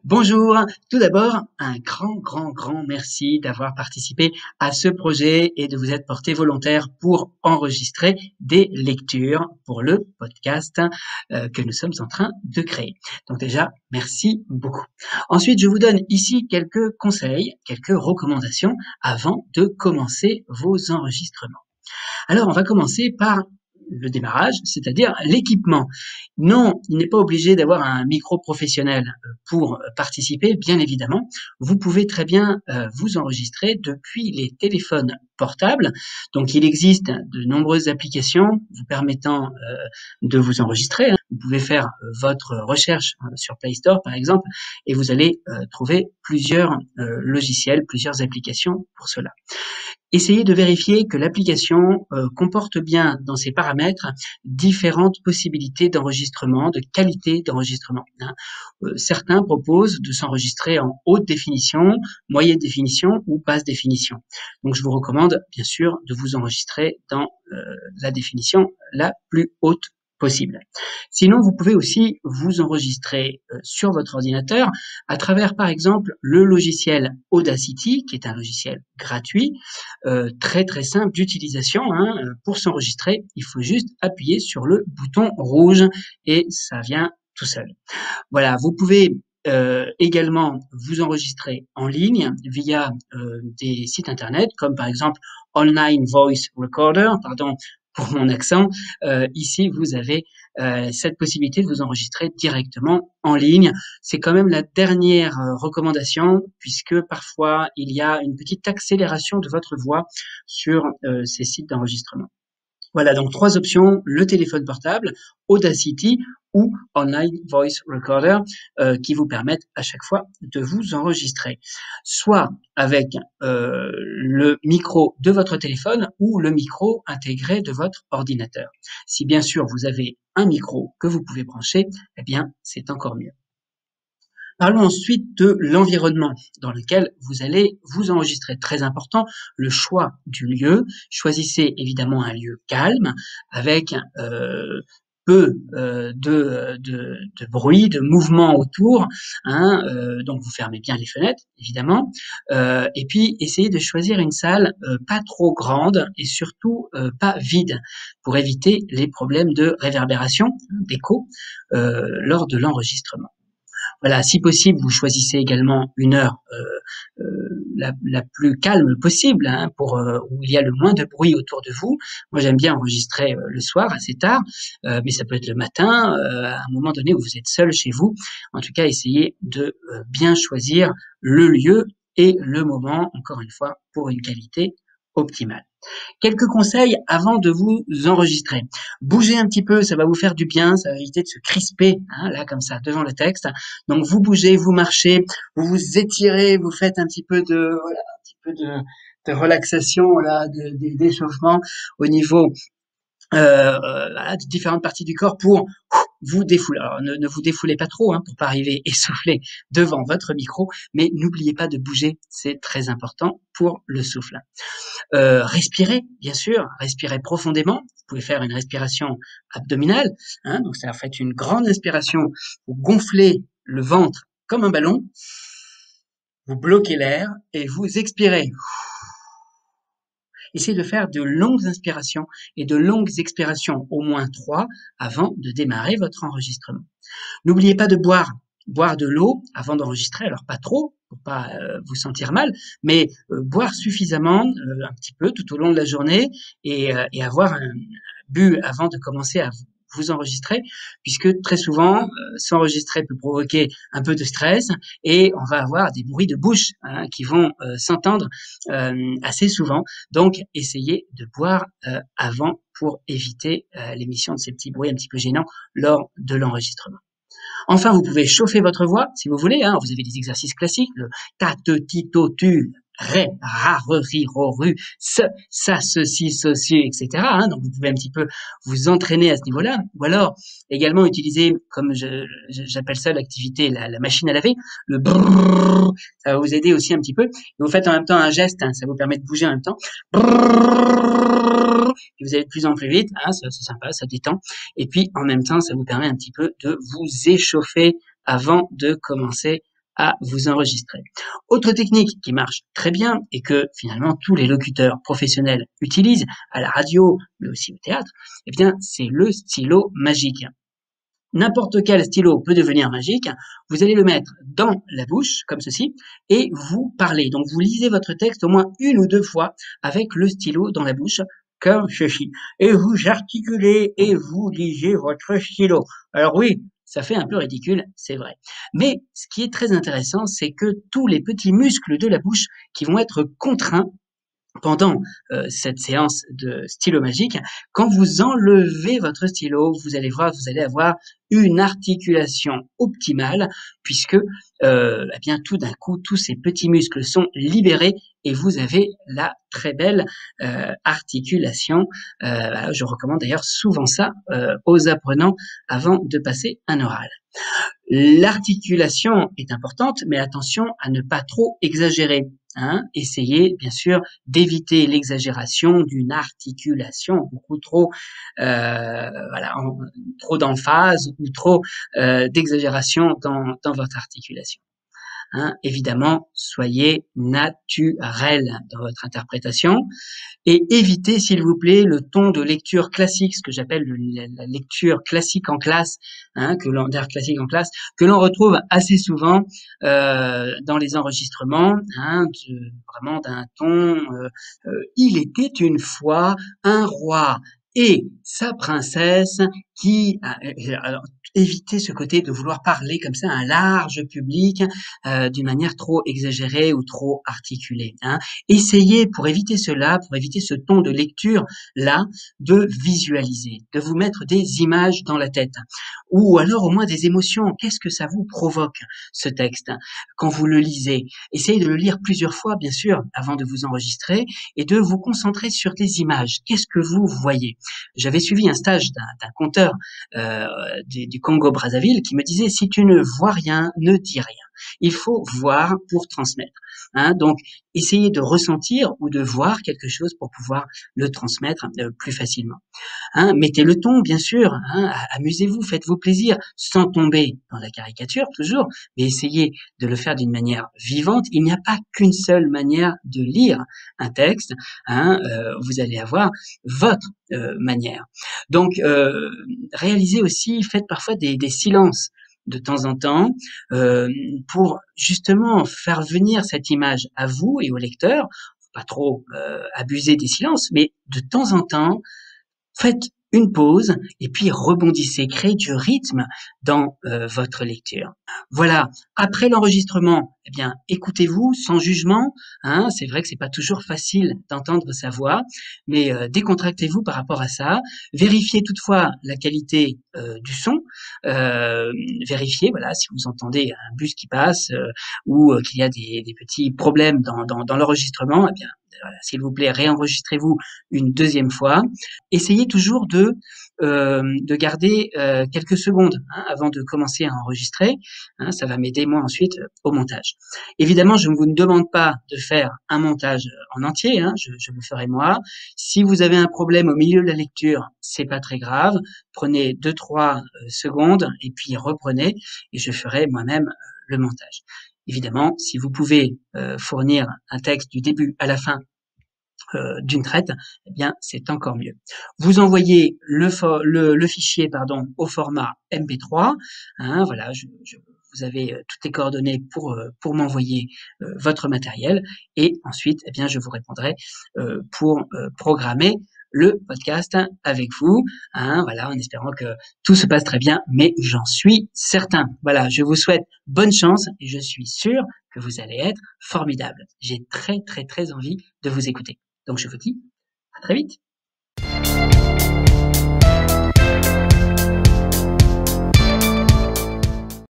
Bonjour, tout d'abord, un grand merci d'avoir participé à ce projet et de vous être porté volontaire pour enregistrer des lectures pour le podcast que nous sommes en train de créer. Donc déjà, merci beaucoup. Ensuite, je vous donne ici quelques conseils, quelques recommandations avant de commencer vos enregistrements. Alors, on va commencer par le démarrage, c'est-à-dire l'équipement. Non, il n'est pas obligé d'avoir un micro professionnel pour participer, bien évidemment. Vous pouvez très bien vous enregistrer depuis les téléphones portables. Donc, il existe de nombreuses applications vous permettant de vous enregistrer. Vous pouvez faire votre recherche sur Play Store, par exemple, et vous allez trouver plusieurs logiciels, plusieurs applications pour cela. Essayez de vérifier que l'application comporte bien dans ses paramètres différentes possibilités d'enregistrement, de qualité d'enregistrement. Certains proposent de s'enregistrer en haute définition, moyenne définition ou basse définition. Donc je vous recommande bien sûr de vous enregistrer dans la définition la plus haute possible. Sinon, vous pouvez aussi vous enregistrer sur votre ordinateur à travers, par exemple, le logiciel Audacity, qui est un logiciel gratuit, très simple d'utilisation. Pour s'enregistrer, il faut juste appuyer sur le bouton rouge et ça vient tout seul. Voilà, vous pouvez également vous enregistrer en ligne via des sites internet, comme par exemple Online Voice Recorder, pardon pour mon accent. Ici, vous avez cette possibilité de vous enregistrer directement en ligne. C'est quand même la dernière recommandation, puisque parfois, il y a une petite accélération de votre voix sur ces sites d'enregistrement. Voilà, donc 3 options, le téléphone portable, Audacity ou Online Voice Recorder qui vous permettent à chaque fois de vous enregistrer, soit avec le micro de votre téléphone ou le micro intégré de votre ordinateur. Si bien sûr vous avez un micro que vous pouvez brancher, eh bien c'est encore mieux. Parlons ensuite de l'environnement dans lequel vous allez vous enregistrer. Très important, le choix du lieu. Choisissez évidemment un lieu calme avec peu de bruit, de mouvement autour. Donc vous fermez bien les fenêtres, évidemment. Et puis essayez de choisir une salle pas trop grande et surtout pas vide pour éviter les problèmes de réverbération, d'écho lors de l'enregistrement. Voilà, si possible, vous choisissez également une heure la plus calme possible, pour où il y a le moins de bruit autour de vous. Moi, j'aime bien enregistrer le soir assez tard, mais ça peut être le matin, à un moment donné où vous êtes seul chez vous. En tout cas, essayez de bien choisir le lieu et le moment, encore une fois, pour une qualité optimale. Quelques conseils avant de vous enregistrer. Bougez un petit peu, ça va vous faire du bien, ça va éviter de se crisper, là comme ça, devant le texte. Donc vous bougez, vous marchez, vous vous étirez, vous faites un petit peu de relaxation, d'échauffement au niveau de différentes parties du corps pour vous défouler. Alors ne vous défoulez pas trop pour pas arriver essoufflé devant votre micro, mais n'oubliez pas de bouger, c'est très important pour le souffle. Respirez, bien sûr, respirez profondément. Vous pouvez faire une respiration abdominale, donc ça fait une grande inspiration, vous gonflez le ventre comme un ballon, vous bloquez l'air et vous expirez. Essayez de faire de longues inspirations et de longues expirations, au moins 3, avant de démarrer votre enregistrement. N'oubliez pas de boire de l'eau avant d'enregistrer, alors pas trop, pour pas vous sentir mal, mais boire suffisamment, un petit peu tout au long de la journée et avoir bu avant de commencer à vous enregistrer, puisque très souvent, s'enregistrer peut provoquer un peu de stress et on va avoir des bruits de bouche qui vont s'entendre assez souvent. Donc, essayez de boire avant pour éviter l'émission de ces petits bruits un petit peu gênants lors de l'enregistrement. Enfin, vous pouvez chauffer votre voix si vous voulez. Vous avez des exercices classiques, le ta, te, ti, to, tu, ré, ra, re, ri, ro, ru, ce, ça, ceci, ceci, etc. Donc, vous pouvez un petit peu vous entraîner à ce niveau-là. Ou alors, également utiliser, comme j'appelle ça l'activité, la machine à laver, le brrrr, ça va vous aider aussi un petit peu. Et vous faites en même temps un geste, ça vous permet de bouger en même temps. Brrrr, et vous allez de plus en plus vite, c'est sympa, ça détend. Et puis, en même temps, ça vous permet un petit peu de vous échauffer avant de commencer à vous enregistrer. Autre technique qui marche très bien et que finalement tous les locuteurs professionnels utilisent à la radio, mais aussi au théâtre, eh bien, c'est le stylo magique. N'importe quel stylo peut devenir magique. Vous allez le mettre dans la bouche, comme ceci, et vous parlez. Donc, vous lisez votre texte au moins 1 ou 2 fois avec le stylo dans la bouche, comme ceci. Et vous articulez et vous lisez votre stylo. Alors oui, ça fait un peu ridicule, c'est vrai. Mais ce qui est très intéressant, c'est que tous les petits muscles de la bouche qui vont être contraints pendant cette séance de stylo magique, quand vous enlevez votre stylo, vous allez voir, vous allez avoir une articulation optimale puisque eh bien tout d'un coup tous ces petits muscles sont libérés et vous avez la très belle articulation. Je recommande d'ailleurs souvent ça aux apprenants avant de passer un oral. L'articulation est importante, mais attention à ne pas trop exagérer. Essayez bien sûr d'éviter l'exagération d'une articulation beaucoup trop, trop d'emphase ou trop d'exagération dans votre articulation. Évidemment, soyez naturel dans votre interprétation et évitez, s'il vous plaît, le ton de lecture classique, ce que j'appelle la lecture classique en classe, classique en classe, que l'on retrouve assez souvent dans les enregistrements, vraiment d'un ton. Il était une fois un roi et sa princesse qui alors, évitez ce côté de vouloir parler comme ça à un large public d'une manière trop exagérée ou trop articulée. Essayez, pour éviter cela, pour éviter ce ton de lecture là, de visualiser, de vous mettre des images dans la tête ou alors au moins des émotions. Qu'est-ce que ça vous provoque, ce texte, quand vous le lisez? Essayez de le lire plusieurs fois, bien sûr, avant de vous enregistrer et de vous concentrer sur des images. Qu'est-ce que vous voyez? J'avais suivi un stage d'un conteur du Congo-Brazzaville qui me disait: si tu ne vois rien, ne dis rien. Il faut voir pour transmettre. Donc, essayez de ressentir ou de voir quelque chose pour pouvoir le transmettre plus facilement. Mettez le ton, bien sûr. Amusez-vous, faites-vous plaisir, sans tomber dans la caricature toujours, mais essayez de le faire d'une manière vivante. Il n'y a pas qu'une seule manière de lire un texte. Vous allez avoir votre manière. Donc, réalisez aussi, faites parfois des silences de temps en temps pour justement faire venir cette image à vous et au lecteur. Faut pas trop abuser des silences, mais de temps en temps, faites une pause et puis rebondissez, créez du rythme dans votre lecture. Voilà, après l'enregistrement, eh bien, écoutez-vous sans jugement. C'est vrai que c'est pas toujours facile d'entendre sa voix, mais décontractez-vous par rapport à ça. Vérifiez toutefois la qualité du son. Vérifiez, voilà, si vous entendez un bus qui passe ou qu'il y a des petits problèmes dans l'enregistrement, eh bien, voilà, s'il vous plaît, réenregistrez-vous une deuxième fois. Essayez toujours de garder quelques secondes avant de commencer à enregistrer. Ça va m'aider moi ensuite au montage. Évidemment, je ne vous demande pas de faire un montage en entier, je le ferai moi. Si vous avez un problème au milieu de la lecture, c'est pas très grave. Prenez 2-3 secondes et puis reprenez et je ferai moi-même le montage. Évidemment, si vous pouvez fournir un texte du début à la fin d'une traite, eh bien c'est encore mieux. Vous envoyez le fichier au format MP3. Voilà, vous avez toutes les coordonnées pour m'envoyer votre matériel et ensuite, eh bien, je vous répondrai pour programmer le podcast avec vous, voilà, en espérant que tout se passe très bien, mais j'en suis certain. Voilà, je vous souhaite bonne chance et je suis sûr que vous allez être formidable. J'ai très, très, très envie de vous écouter. Donc je vous dis à très vite.